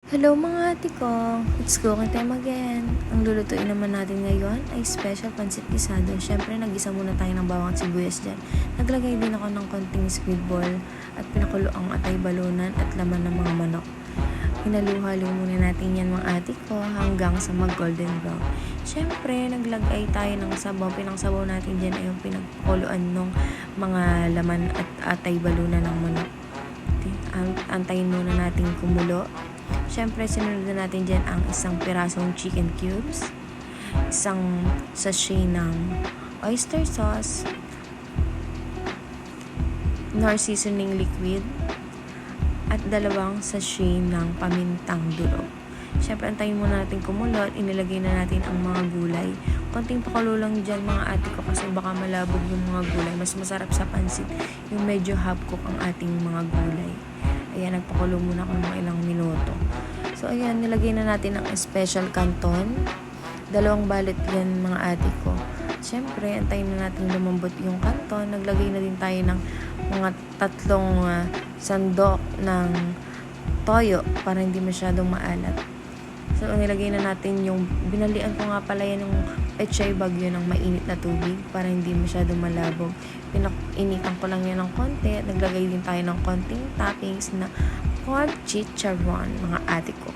Hello mga ate ko! It's cooking time again. Ang lulutuin naman natin ngayon ay special pancit guisado. Siyempre, nag-isa muna tayo ng bawang at sibuyas dyan. Naglagay din ako ng konting squid ball at pinakulo ang atay balunan at laman ng mga manok. Hinalu-halo muna natin yan mga ate ko hanggang sa mag-golden brown. Siyempre, naglagay tayo ng sabaw. Pinangsabaw natin dyan ay yung pinagkuluan ng mga laman at atay balunan ng manok. Antayin muna natin kumulo. Siyempre, sinunod na natin dyan ang isang pirasong chicken cubes, isang sachet ng oyster sauce, nor seasoning liquid, at 2 sachet ng pamintang durog. Siyempre, antayin muna natin kumulo at inilagay na natin ang mga gulay. Konting pakulo lang dyan mga ate ko kasi baka malabog yung mga gulay. Mas masarap sa pansit yung medyo half cook ang ating mga gulay. Ayan, nagpakulo muna ako ng mga ilang minuto. So, ayan, nilagay na natin ang special canton. 2 balot yan mga ate ko. Siyempre, antayin na natin lumambot yung canton. Naglagay na din tayo ng mga 3 sandok ng toyo para hindi masyadong maalat. So, nilagay na natin yung, binalian ko nga pala yan ng pechay bagyo ng mainit na tubig para hindi masyadong malabog. Initan ko lang yan ng konti at naglagay din tayo ng konting toppings na pork chicharon, mga ate ko.